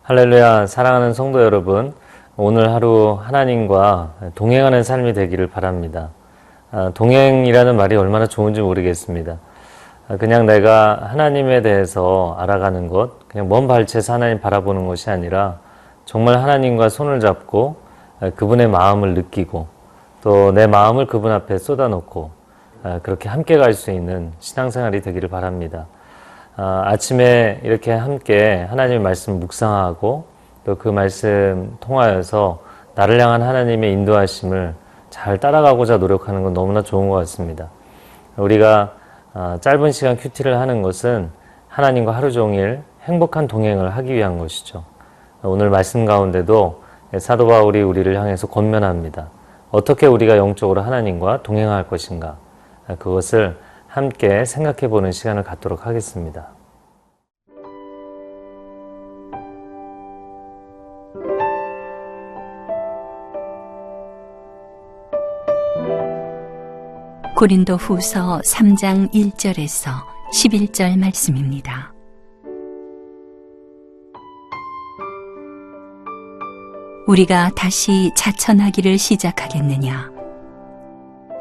할렐루야, 사랑하는 성도 여러분, 오늘 하루 하나님과 동행하는 삶이 되기를 바랍니다. 동행이라는 말이 얼마나 좋은지 모르겠습니다. 그냥 내가 하나님에 대해서 알아가는 것, 그냥 먼 발치에서 하나님 바라보는 것이 아니라 정말 하나님과 손을 잡고 그분의 마음을 느끼고 또 내 마음을 그분 앞에 쏟아놓고 그렇게 함께 갈 수 있는 신앙생활이 되기를 바랍니다. 아침에 이렇게 함께 하나님의 말씀 묵상하고 또 그 말씀 통하여서 나를 향한 하나님의 인도하심을 잘 따라가고자 노력하는 건 너무나 좋은 것 같습니다. 우리가 짧은 시간 큐티를 하는 것은 하나님과 하루 종일 행복한 동행을 하기 위한 것이죠. 오늘 말씀 가운데도 사도 바울이 우리를 향해서 권면합니다. 어떻게 우리가 영적으로 하나님과 동행할 것인가, 그것을 함께 생각해 보는 시간을 갖도록 하겠습니다. 고린도 후서 3장 1절에서 11절 말씀입니다. 우리가 다시 자천하기를 시작하겠느냐?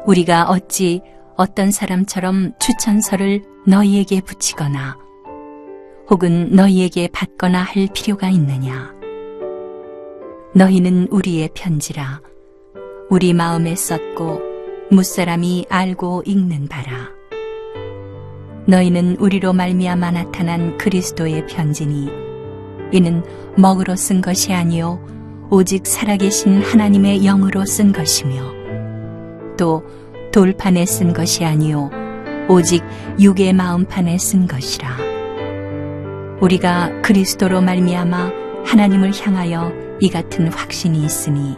우리가 어찌 어떤 사람처럼 추천서를 너희에게 붙이거나 혹은 너희에게 받거나 할 필요가 있느냐? 너희는 우리의 편지라 우리 마음에 썼고 무사람이 알고 읽는 바라. 너희는 우리로 말미암아 나타난 그리스도의 편지니 이는 먹으로 쓴 것이 아니요 오직 살아계신 하나님의 영으로 쓴 것이며 또 돌판에 쓴 것이 아니요 오직 육의 마음판에 쓴 것이라. 우리가 그리스도로 말미암아 하나님을 향하여 이 같은 확신이 있으니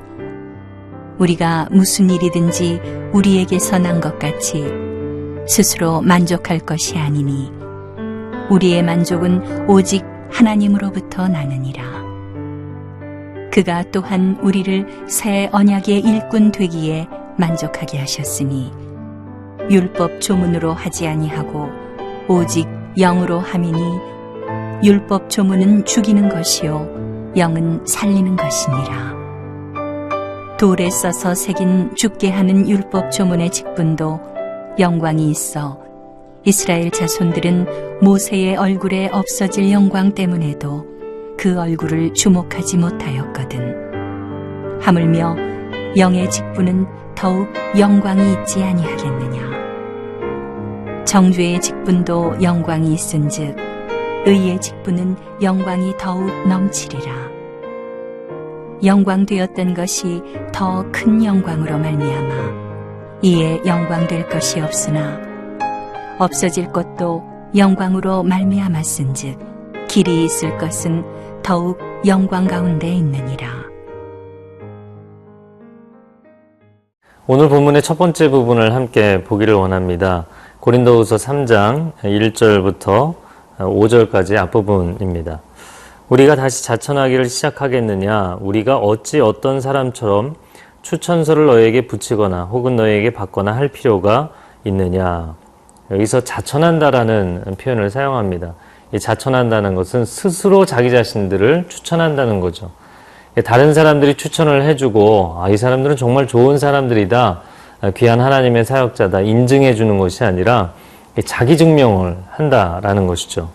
우리가 무슨 일이든지 우리에게서 난 것 같이 스스로 만족할 것이 아니니 우리의 만족은 오직 하나님으로부터 나느니라. 그가 또한 우리를 새 언약의 일꾼 되기에 만족하게 하셨으니 율법 조문으로 하지 아니하고 오직 영으로 함이니 율법 조문은 죽이는 것이요 영은 살리는 것이니라. 돌에 써서 새긴 죽게 하는 율법 조문의 직분도 영광이 있어 이스라엘 자손들은 모세의 얼굴에 없어질 영광 때문에도 그 얼굴을 주목하지 못하였거든. 하물며 영의 직분은 더욱 영광이 있지 아니하겠느냐. 정죄의 직분도 영광이 있은즉 의의 직분은 영광이 더욱 넘치리라. 영광되었던 것이 더 큰 영광으로 말미암아 이에 영광될 것이 없으나 없어질 것도 영광으로 말미암았은즉 길이 있을 것은 더욱 영광 가운데 있느니라. 오늘 본문의 첫 번째 부분을 함께 보기를 원합니다. 고린도후서 3장 1절부터 5절까지 앞부분입니다. 우리가 다시 자천하기를 시작하겠느냐? 우리가 어찌 어떤 사람처럼 추천서를 너희에게 붙이거나 혹은 너희에게 받거나 할 필요가 있느냐? 여기서 자천한다라는 표현을 사용합니다. 이 자천한다는 것은 스스로 자기 자신들을 추천한다는 거죠. 다른 사람들이 추천을 해주고 이 사람들은 정말 좋은 사람들이다, 귀한 하나님의 사역자다 인증해 주는 것이 아니라 자기 증명을 한다라는 것이죠.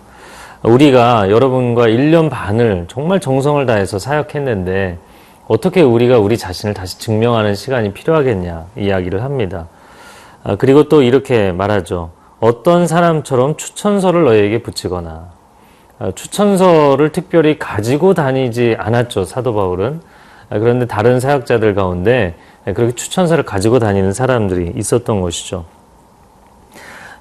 우리가 여러분과 1년 반을 정말 정성을 다해서 사역했는데 어떻게 우리가 우리 자신을 다시 증명하는 시간이 필요하겠냐 이야기를 합니다. 그리고 또 이렇게 말하죠. 어떤 사람처럼 추천서를 너희에게 붙이거나. 추천서를 특별히 가지고 다니지 않았죠, 사도 바울은. 그런데 다른 사역자들 가운데 그렇게 추천서를 가지고 다니는 사람들이 있었던 것이죠.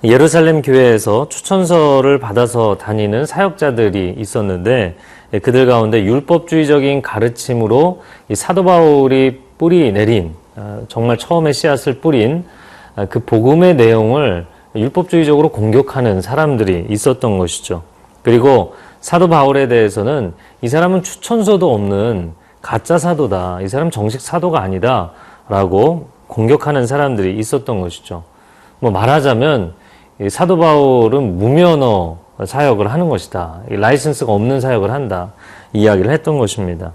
예루살렘 교회에서 추천서를 받아서 다니는 사역자들이 있었는데 그들 가운데 율법주의적인 가르침으로 이 사도 바울이 뿌리 내린 정말 처음에 씨앗을 뿌린 그 복음의 내용을 율법주의적으로 공격하는 사람들이 있었던 것이죠. 그리고 사도 바울에 대해서는 이 사람은 추천서도 없는 가짜 사도다. 이 사람 정식 사도가 아니다. 라고 공격하는 사람들이 있었던 것이죠. 말하자면 사도 바울은 무면허 사역을 하는 것이다. 라이선스가 없는 사역을 한다. 이야기를 했던 것입니다.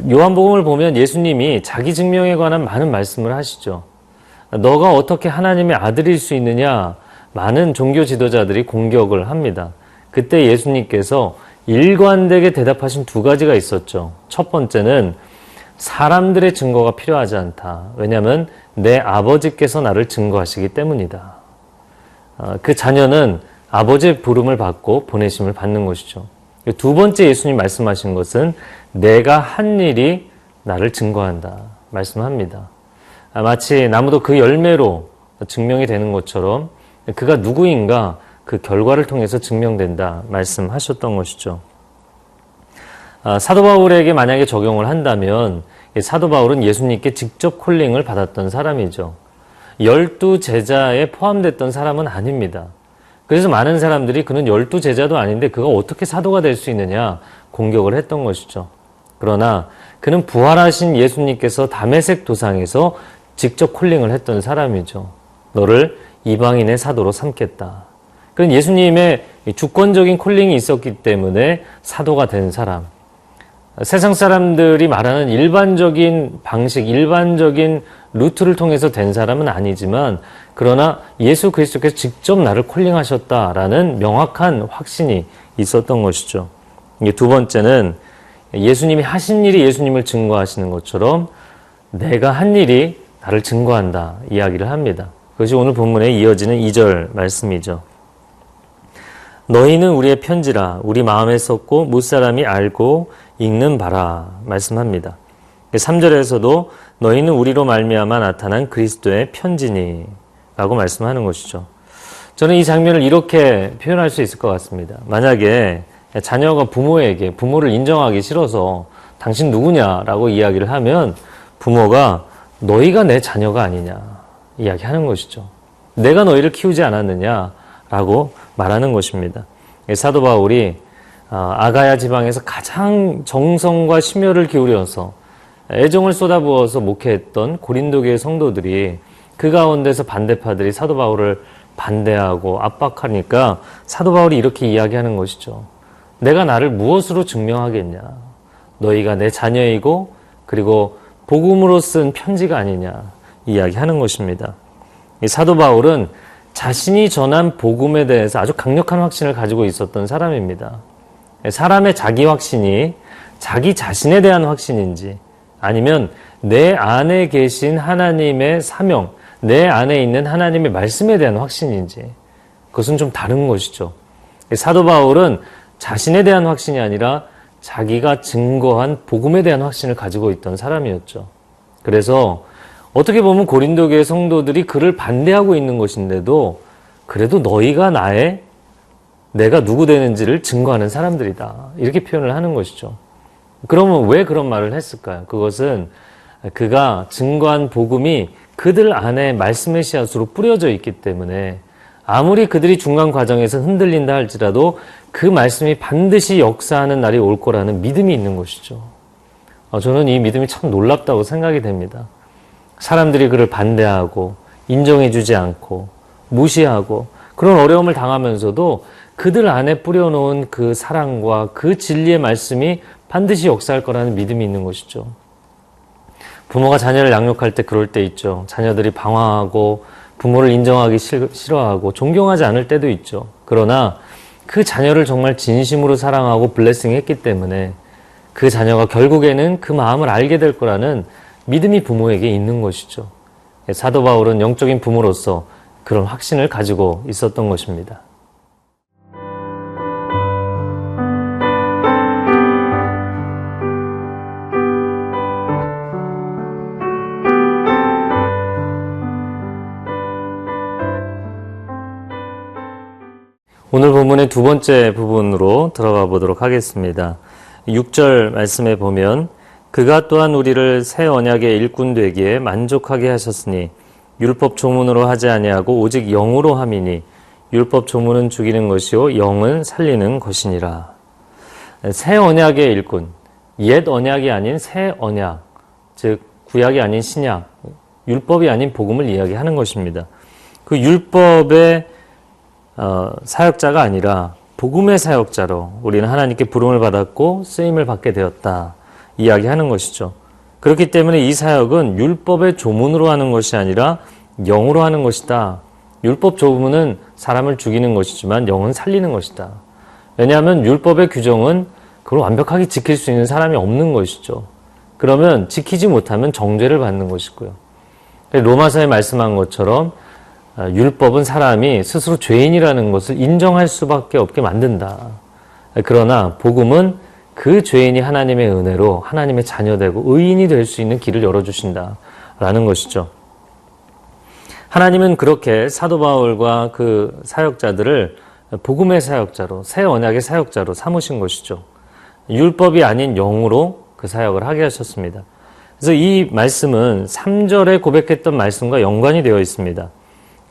요한복음을 보면 예수님이 자기 증명에 관한 많은 말씀을 하시죠. 너가 어떻게 하나님의 아들일 수 있느냐? 많은 종교 지도자들이 공격을 합니다. 그때 예수님께서 일관되게 대답하신 두 가지가 있었죠. 첫 번째는 사람들의 증거가 필요하지 않다. 왜냐하면 내 아버지께서 나를 증거하시기 때문이다. 그 자녀는 아버지의 부름을 받고 보내심을 받는 것이죠. 두 번째 예수님 말씀하신 것은 내가 한 일이 나를 증거한다. 말씀합니다. 마치 나무도 그 열매로 증명이 되는 것처럼 그가 누구인가 그 결과를 통해서 증명된다. 말씀하셨던 것이죠. 사도 바울에게 만약에 적용을 한다면 사도 바울은 예수님께 직접 콜링을 받았던 사람이죠. 12 제자에 포함됐던 사람은 아닙니다. 그래서 많은 사람들이 그는 12 제자도 아닌데 그가 어떻게 사도가 될 수 있느냐 공격을 했던 것이죠. 그러나 그는 부활하신 예수님께서 다메섹 도상에서 직접 콜링을 했던 사람이죠. 너를 이방인의 사도로 삼겠다. 그건 예수님의 주권적인 콜링이 있었기 때문에 사도가 된 사람. 세상 사람들이 말하는 일반적인 방식, 일반적인 루트를 통해서 된 사람은 아니지만 그러나 예수 그리스도께서 직접 나를 콜링하셨다라는 명확한 확신이 있었던 것이죠. 두 번째는 예수님이 하신 일이 예수님을 증거하시는 것처럼 내가 한 일이 나를 증거한다 이야기를 합니다. 그것이 오늘 본문에 이어지는 2절 말씀이죠. 너희는 우리의 편지라 우리 마음에 썼고 무사람이 알고 읽는 바라 말씀합니다. 3절에서도 너희는 우리로 말미암아 나타난 그리스도의 편지니 라고 말씀하는 것이죠. 저는 이 장면을 이렇게 표현할 수 있을 것 같습니다. 만약에 자녀가 부모에게 부모를 인정하기 싫어서 당신 누구냐라고 이야기를 하면 부모가 너희가 내 자녀가 아니냐 이야기하는 것이죠. 내가 너희를 키우지 않았느냐라고 말하는 것입니다. 사도 바울이 아가야 지방에서 가장 정성과 심혈을 기울여서 애정을 쏟아부어서 목회했던 고린도 교회 성도들이 그 가운데서 반대파들이 사도 바울을 반대하고 압박하니까 사도 바울이 이렇게 이야기하는 것이죠. 내가 나를 무엇으로 증명하겠냐? 너희가 내 자녀이고 그리고 복음으로 쓴 편지가 아니냐 이야기하는 것입니다. 이 사도 바울은 자신이 전한 복음에 대해서 아주 강력한 확신을 가지고 있었던 사람입니다. 사람의 자기 확신이 자기 자신에 대한 확신인지 아니면 내 안에 계신 하나님의 사명, 내 안에 있는 하나님의 말씀에 대한 확신인지 그것은 좀 다른 것이죠. 사도 바울은 자신에 대한 확신이 아니라 자기가 증거한 복음에 대한 확신을 가지고 있던 사람이었죠. 그래서 어떻게 보면 고린도 교회 성도들이 그를 반대하고 있는 것인데도 그래도 너희가 내가 누구 되는지를 증거하는 사람들이다. 이렇게 표현을 하는 것이죠. 그러면 왜 그런 말을 했을까요? 그것은 그가 증거한 복음이 그들 안에 말씀의 씨앗으로 뿌려져 있기 때문에 아무리 그들이 중간 과정에서 흔들린다 할지라도 그 말씀이 반드시 역사하는 날이 올 거라는 믿음이 있는 것이죠. 저는 이 믿음이 참 놀랍다고 생각이 됩니다. 사람들이 그를 반대하고 인정해주지 않고 무시하고 그런 어려움을 당하면서도 그들 안에 뿌려놓은 그 사랑과 그 진리의 말씀이 반드시 역사할 거라는 믿음이 있는 것이죠. 부모가 자녀를 양육할 때 그럴 때 있죠. 자녀들이 방황하고 부모를 인정하기 싫어하고 존경하지 않을 때도 있죠. 그러나 그 자녀를 정말 진심으로 사랑하고 블레싱했기 때문에 그 자녀가 결국에는 그 마음을 알게 될 거라는 믿음이 부모에게 있는 것이죠. 사도 바울은 영적인 부모로서 그런 확신을 가지고 있었던 것입니다. 본문의 두 번째 부분으로 들어가 보도록 하겠습니다. 6절 말씀에 보면 그가 또한 우리를 새 언약의 일꾼 되기에 만족하게 하셨으니 율법 조문으로 하지 아니하고 오직 영으로 함이니 율법 조문은 죽이는 것이요 영은 살리는 것이니라. 새 언약의 일꾼, 옛 언약이 아닌 새 언약, 즉 구약이 아닌 신약, 율법이 아닌 복음을 이야기하는 것입니다. 그 율법의 사역자가 아니라 복음의 사역자로 우리는 하나님께 부름을 받았고 쓰임을 받게 되었다 이야기하는 것이죠. 그렇기 때문에 이 사역은 율법의 조문으로 하는 것이 아니라 영으로 하는 것이다. 율법 조문은 사람을 죽이는 것이지만 영은 살리는 것이다. 왜냐하면 율법의 규정은 그걸 완벽하게 지킬 수 있는 사람이 없는 것이죠. 그러면 지키지 못하면 정죄를 받는 것이고요. 로마서에 말씀한 것처럼 율법은 사람이 스스로 죄인이라는 것을 인정할 수밖에 없게 만든다. 그러나 복음은 그 죄인이 하나님의 은혜로 하나님의 자녀되고 의인이 될 수 있는 길을 열어주신다라는 것이죠. 하나님은 그렇게 사도 바울과 그 사역자들을 복음의 사역자로, 새 언약의 사역자로 삼으신 것이죠. 율법이 아닌 영으로 그 사역을 하게 하셨습니다. 그래서 이 말씀은 3절에 고백했던 말씀과 연관이 되어 있습니다.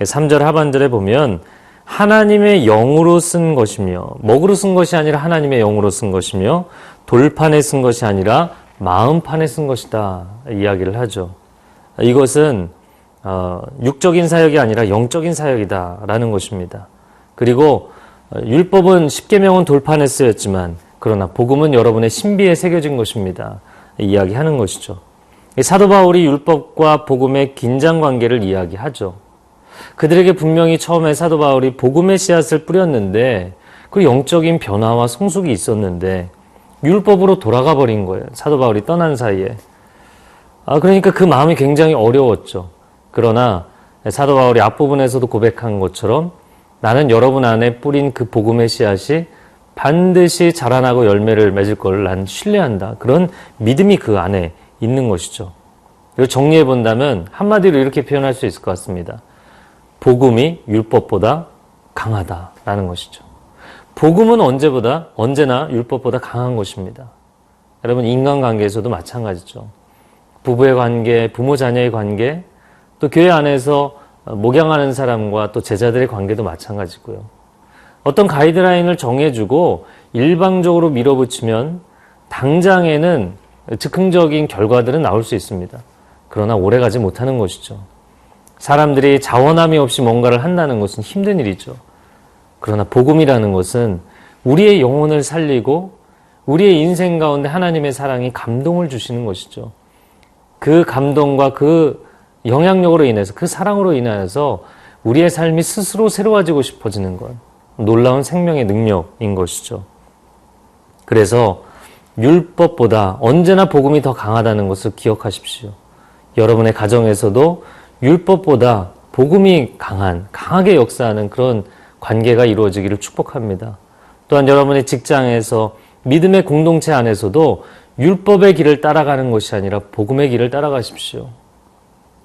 3절 하반절에 보면 하나님의 영으로 쓴 것이며, 먹으로 쓴 것이 아니라 하나님의 영으로 쓴 것이며, 돌판에 쓴 것이 아니라 마음판에 쓴 것이다 이야기를 하죠. 이것은 육적인 사역이 아니라 영적인 사역이다라는 것입니다. 그리고 율법은 십계명은 돌판에 쓰였지만 그러나 복음은 여러분의 신비에 새겨진 것입니다. 이야기하는 것이죠. 사도 바울이 율법과 복음의 긴장 관계를 이야기하죠. 그들에게 분명히 처음에 사도 바울이 복음의 씨앗을 뿌렸는데 그 영적인 변화와 성숙이 있었는데 율법으로 돌아가 버린 거예요. 사도 바울이 떠난 사이에. 그러니까 그 마음이 굉장히 어려웠죠. 그러나 사도 바울이 앞부분에서도 고백한 것처럼 나는 여러분 안에 뿌린 그 복음의 씨앗이 반드시 자라나고 열매를 맺을 걸 난 신뢰한다. 그런 믿음이 그 안에 있는 것이죠. 이걸 정리해 본다면 한마디로 이렇게 표현할 수 있을 것 같습니다. 복음이 율법보다 강하다라는 것이죠. 복음은 언제나 율법보다 강한 것입니다. 여러분 인간관계에서도 마찬가지죠. 부부의 관계, 부모 자녀의 관계, 또 교회 안에서 목양하는 사람과 또 제자들의 관계도 마찬가지고요. 어떤 가이드라인을 정해주고 일방적으로 밀어붙이면 당장에는 즉흥적인 결과들은 나올 수 있습니다. 그러나 오래가지 못하는 것이죠. 사람들이 자원함이 없이 뭔가를 한다는 것은 힘든 일이죠. 그러나 복음이라는 것은 우리의 영혼을 살리고 우리의 인생 가운데 하나님의 사랑이 감동을 주시는 것이죠. 그 감동과 그 영향력으로 인해서, 그 사랑으로 인하여서 우리의 삶이 스스로 새로워지고 싶어지는 것, 놀라운 생명의 능력인 것이죠. 그래서 율법보다 언제나 복음이 더 강하다는 것을 기억하십시오. 여러분의 가정에서도 율법보다 복음이 강하게 역사하는 그런 관계가 이루어지기를 축복합니다. 또한 여러분의 직장에서 믿음의 공동체 안에서도 율법의 길을 따라가는 것이 아니라 복음의 길을 따라가십시오.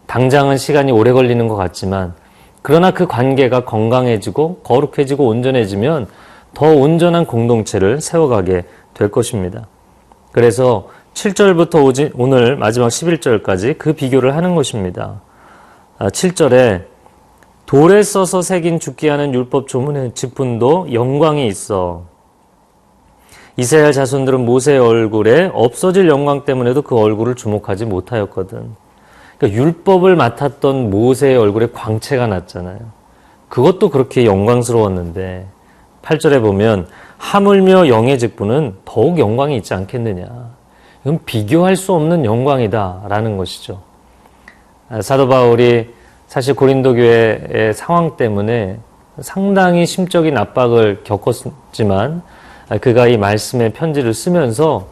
당장은 시간이 오래 걸리는 것 같지만 그러나 그 관계가 건강해지고 거룩해지고 온전해지면 더 온전한 공동체를 세워가게 될 것입니다. 그래서 7절부터 오늘 마지막 11절까지 그 비교를 하는 것입니다. 7절에 돌에 써서 새긴 죽게 하는 율법 조문의 직분도 영광이 있어. 이스라엘 자손들은 모세의 얼굴에 없어질 영광 때문에도 그 얼굴을 주목하지 못하였거든. 그러니까 율법을 맡았던 모세의 얼굴에 광채가 났잖아요. 그것도 그렇게 영광스러웠는데 8절에 보면 하물며 영의 직분은 더욱 영광이 있지 않겠느냐. 이건 비교할 수 없는 영광이다라는 것이죠. 사도 바울이 사실 고린도 교회의 상황 때문에 상당히 심적인 압박을 겪었지만 그가 이 말씀의 편지를 쓰면서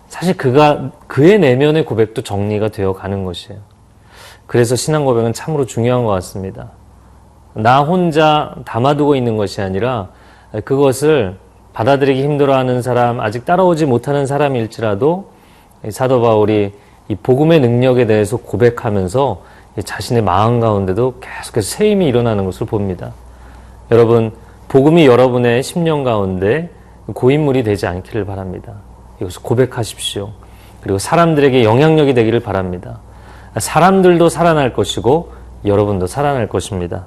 사실 그의 내면의 고백도 정리가 되어 가는 것이에요. 그래서 신앙 고백은 참으로 중요한 것 같습니다. 나 혼자 담아두고 있는 것이 아니라 그것을 받아들이기 힘들어하는 사람, 아직 따라오지 못하는 사람일지라도 사도 바울이 이 복음의 능력에 대해서 고백하면서 자신의 마음 가운데도 계속해서 새 힘이 일어나는 것을 봅니다. 여러분, 복음이 여러분의 심령 가운데 고인물이 되지 않기를 바랍니다. 이것을 고백하십시오. 그리고 사람들에게 영향력이 되기를 바랍니다. 사람들도 살아날 것이고 여러분도 살아날 것입니다.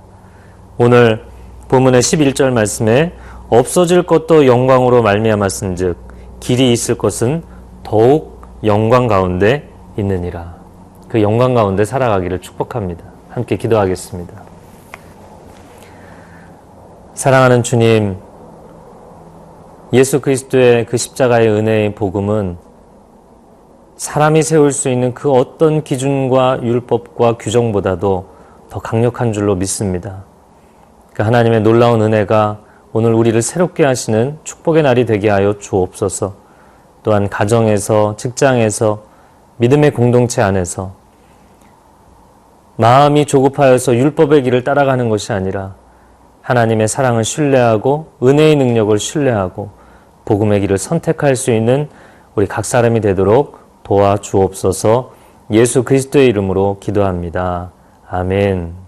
오늘 본문의 11절 말씀에 없어질 것도 영광으로 말미암았은즉 길이 있을 것은 더욱 영광 가운데 있느니라. 그 영광 가운데 살아가기를 축복합니다. 함께 기도하겠습니다. 사랑하는 주님, 예수 그리스도의 그 십자가의 은혜의 복음은 사람이 세울 수 있는 그 어떤 기준과 율법과 규정보다도 더 강력한 줄로 믿습니다. 그 하나님의 놀라운 은혜가 오늘 우리를 새롭게 하시는 축복의 날이 되게 하여 주옵소서. 또한 가정에서, 직장에서, 믿음의 공동체 안에서 마음이 조급하여서 율법의 길을 따라가는 것이 아니라 하나님의 사랑을 신뢰하고 은혜의 능력을 신뢰하고 복음의 길을 선택할 수 있는 우리 각 사람이 되도록 도와주옵소서. 예수 그리스도의 이름으로 기도합니다. 아멘.